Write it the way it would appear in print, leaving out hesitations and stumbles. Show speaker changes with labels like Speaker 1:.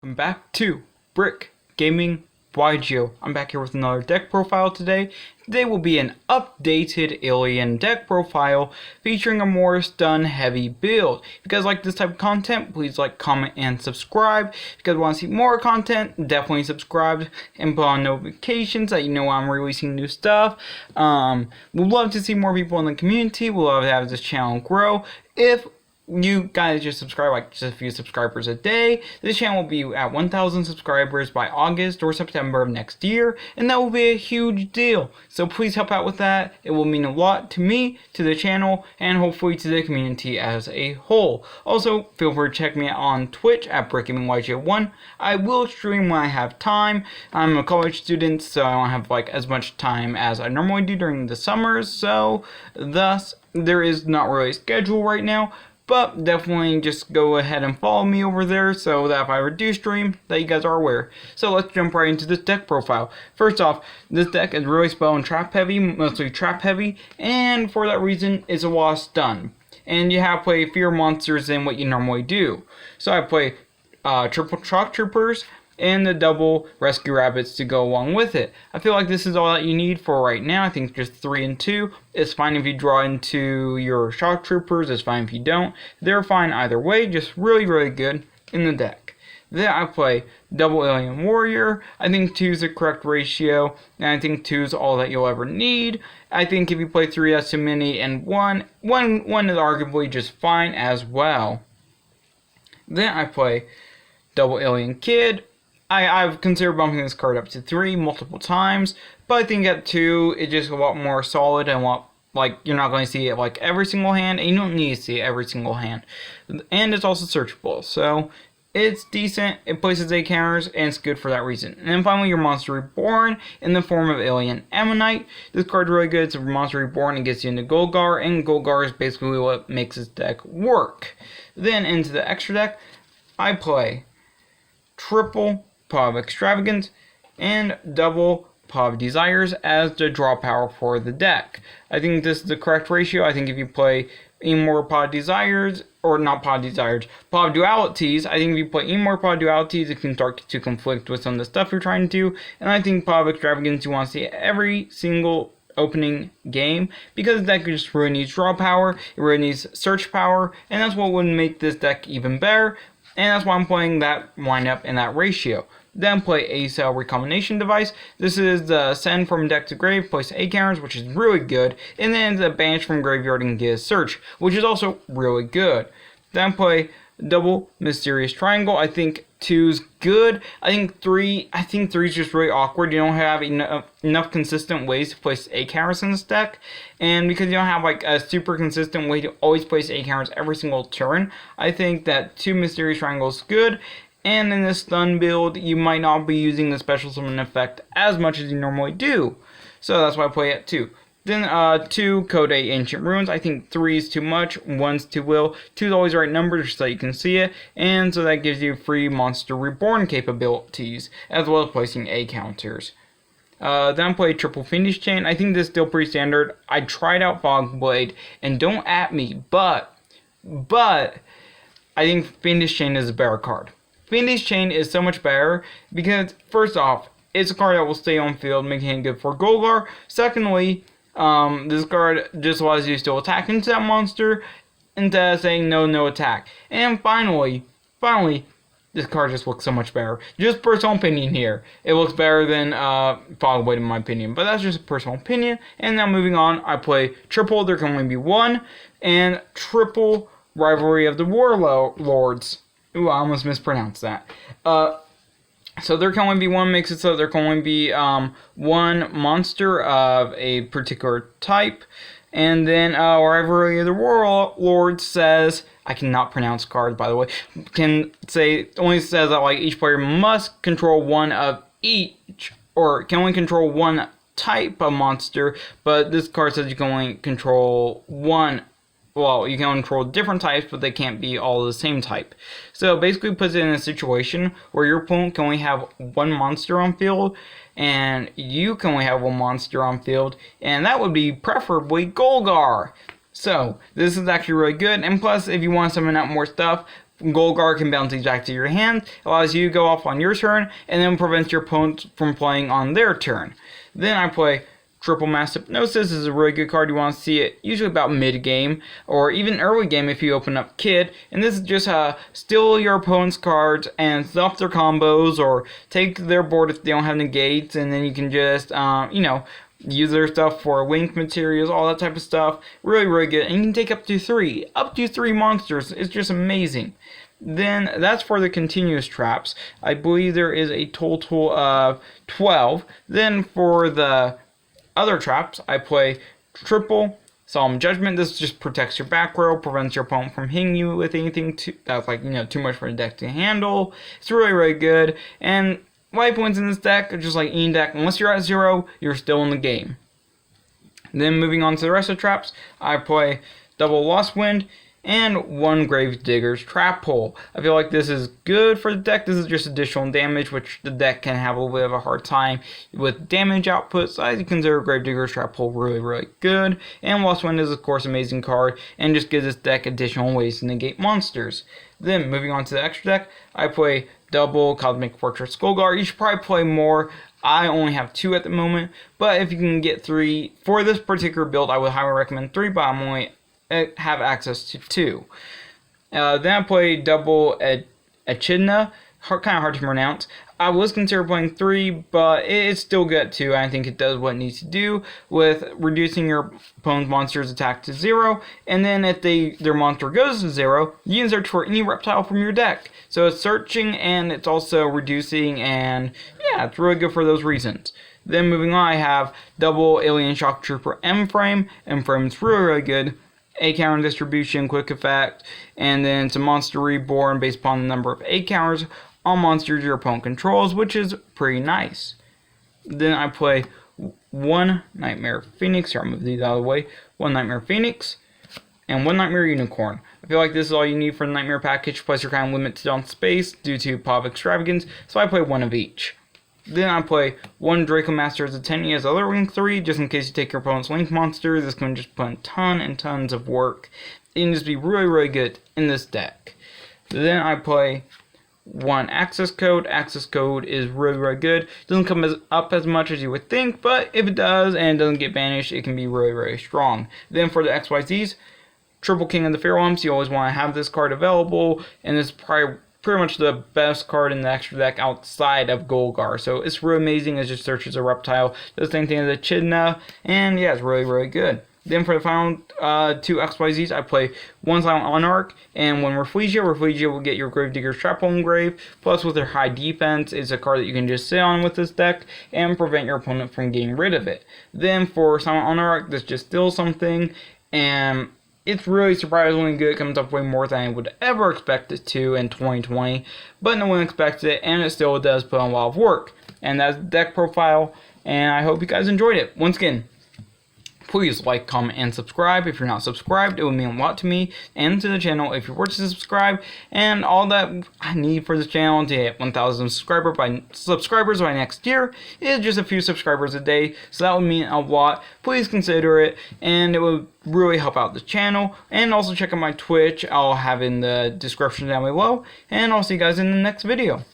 Speaker 1: Welcome back to Brick Gaming YGO. I'm back here with another deck profile today. Today will be an updated alien deck profile featuring a more stun heavy build. If you guys like this type of content, please like, comment, and subscribe. If you guys want to see more content, definitely subscribe and put on notifications so that you know when I'm releasing new stuff. We'd love to see more people in the community. We'd love to have this channel grow. If you guys just subscribe, like just a few subscribers a day, this channel will be at 1,000 subscribers by August or September of next year, and that will be a huge deal. So please help out with that. It will mean a lot to me, to the channel, and hopefully to the community as a whole. Also, feel free to check me out on Twitch at BrickGamingYGO1. I will stream when I have time. I'm a college student, so I don't have like as much time as I normally do during the summers, so thus there is not really a schedule right now. But definitely just go ahead and follow me over there so that if I ever do stream, that you guys are aware. So let's jump right into this deck profile. First off, this deck is really spell and trap heavy, mostly trap heavy, and for that reason, it's a lot of stun. And you have to play fewer monsters than what you normally do. So I play triple shock troopers and the double rescue rabbits to go along with it. I feel like this is all that you need for right now. I think just 3 and 2. It's fine if you draw into your shock troopers. It's fine if you don't. They're fine either way. Just really, really good in the deck. Then I play double alien warrior. I think 2 is the correct ratio, and I think 2 is all that you'll ever need. I think if you play 3, that's too many, and 1 is arguably just fine as well. Then I play double alien kid. I've considered bumping this card up to 3 multiple times, but I think at 2, it's just a lot more solid and you're not going to see it like every single hand, and you don't need to see it every single hand. And it's also searchable, so it's decent, it places 8 counters, and it's good for that reason. And then finally, your Monster Reborn in the form of Alien Ammonite. This card's really good. It's a Monster Reborn and gets you into Golgar, and Golgar is basically what makes this deck work. Then into the extra deck, I play triple Paw of Extravagance and double Paw of Desires as the draw power for the deck. I think this is the correct ratio. I think if you play any more Paw of Desires, or not Paw of Desires, Paw of Dualities, I think if you play any more Paw of Dualities, it can start to conflict with some of the stuff you're trying to do. And I think Paw of Extravagance you want to see every single opening game, because the deck just really needs draw power, it really needs search power, and that's what would make this deck even better. And that's why I'm playing that lineup and that ratio. Then play a cell recombination device. This is the send from deck to grave, place 8 counters, which is really good. And then the banish from graveyard and get a search, which is also really good. Then play double mysterious triangle. I think 2's good. I think 3 is just really awkward. You don't have enough consistent ways to place 8 counters in this deck, and because you don't have like a super consistent way to always place 8 counters every single turn, I think that 2 mysterious triangles is good. And in this stun build, you might not be using the special summon effect as much as you normally do, so that's why I play it 2. Then 2 Code 8 Ancient Ruins. I think 3 is too much, 1's too little. 2 is always the right number just so you can see it, and so that gives you free Monster Reborn capabilities, as well as placing A counters. Then I play triple Fiendish Chain. I think this is still pretty standard. I tried out Fog Blade, and don't at me, but I think Fiendish Chain is a better card. Fiendish Chain is so much better because, first off, it's a card that will stay on field, making it good for Golgar. Secondly, this card just allows you to still attack into that monster instead of saying no attack. And finally, this card just looks so much better. Just personal opinion here. It looks better than Fog Blade in my opinion, but that's just a personal opinion. And now moving on, I play triple, there can only be 1, and triple Rivalry of the Warlords. Ooh, I almost mispronounced that. So there can only be 1, makes it so there can only be 1 monster of a particular type. And then Rivalry of the Warlords says, I cannot pronounce cards by the way, only says that like each player must control 1 of each, or can only control 1 type of monster, but this card says you can only control 1. Well, you can control different types, but they can't be all the same type. So basically puts it in a situation where your opponent can only have 1 monster on field, and you can only have 1 monster on field, and that would be preferably Golgar. So this is actually really good, and plus if you want to summon out more stuff, Golgar can bounce these back to your hand, allows you to go off on your turn, and then prevents your opponent from playing on their turn. Then I play Triple Mass Hypnosis. Is a really good card. You want to see it usually about mid-game, or even early game if you open up Kid. And this is just steal your opponent's cards and stop their combos, or take their board if they don't have negates, and then you can just, use their stuff for link materials, all that type of stuff. Really, really good. And you can take up to three monsters. It's just amazing. Then that's for the continuous traps. I believe there is a total of 12. Then for the other traps, I play Triple Solemn Judgment. This just protects your back row, prevents your opponent from hitting you with anything that's too much for the deck to handle. It's really, really good. And life points in this deck are just like any deck. Unless you're at 0, you're still in the game. Then moving on to the rest of the traps, I play Double Lost Wind and 1 Gravedigger's Trap Hole. I feel like this is good for the deck. This is just additional damage, which the deck can have a little bit of a hard time with damage output. So I consider Gravedigger's Trap Hole really, really good. And Lost Wind is, of course, an amazing card and just gives this deck additional ways to negate monsters. Then moving on to the extra deck, I play Double Cosmic Fortress Golgar. You should probably play more. I only have 2 at the moment, but if you can get 3 for this particular build, I would highly recommend 3, but I'm only have access to 2. Then I play Double Echidna. Kind of hard to pronounce. I was considering playing 3, but it's still good at 2. I think it does what it needs to do with reducing your opponent's monster's attack to 0. And then if their monster goes to 0, you can search for any reptile from your deck. So it's searching and it's also reducing, and yeah, it's really good for those reasons. Then moving on, I have Double Alien Shock Trooper M-Frame. M-Frame's really, really good. A counter distribution, quick effect, and then it's a monster reborn based upon the number of A counters on monsters your opponent controls, which is pretty nice. Then I play 1 Nightmare Phoenix. Here, I'll move these out of the way. 1 Nightmare Phoenix and 1 Nightmare Unicorn. I feel like this is all you need for the Nightmare package, plus you're kind of limited on space due to Pop Extravagance, so I play 1 of each. Then I play 1 Draco Master as a 10. He has other Link 3, just in case you take your opponent's Link monster. This can just put in ton and tons of work. It can just be really, really good in this deck. Then I play 1 Access Code. Access Code is really, really good. Doesn't come up as much as you would think, but if it does and doesn't get banished, it can be really, really strong. Then for the XYZs, Triple King of the Feral Imps. You always want to have this card available, and this is probably pretty much the best card in the extra deck outside of Golgar. So it's really amazing. It just searches a reptile. Does the same thing as Echidna, and yeah, it's really, really good. Then for the final 2 XYZs, I play 1 Silent Monarch and 1 Rafflesia. Rafflesia will get your Gravedigger's Trap Hole Engrave. Plus, with their high defense, it's a card that you can just sit on with this deck and prevent your opponent from getting rid of it. Then for Silent Monarch, this just steals something, and it's really surprisingly good. It comes up way more than I would ever expect it to in 2020, but no one expected it, and it still does put on a lot of work. And that's the deck profile, and I hope you guys enjoyed it. Once again, please like, comment, and subscribe. If you're not subscribed, it would mean a lot to me and to the channel if you were to subscribe. And all that I need for this channel to hit 1,000 subscribers by next year is just a few subscribers a day. So that would mean a lot. Please consider it, and it would really help out the channel. And also check out my Twitch. I'll have in the description down below. And I'll see you guys in the next video.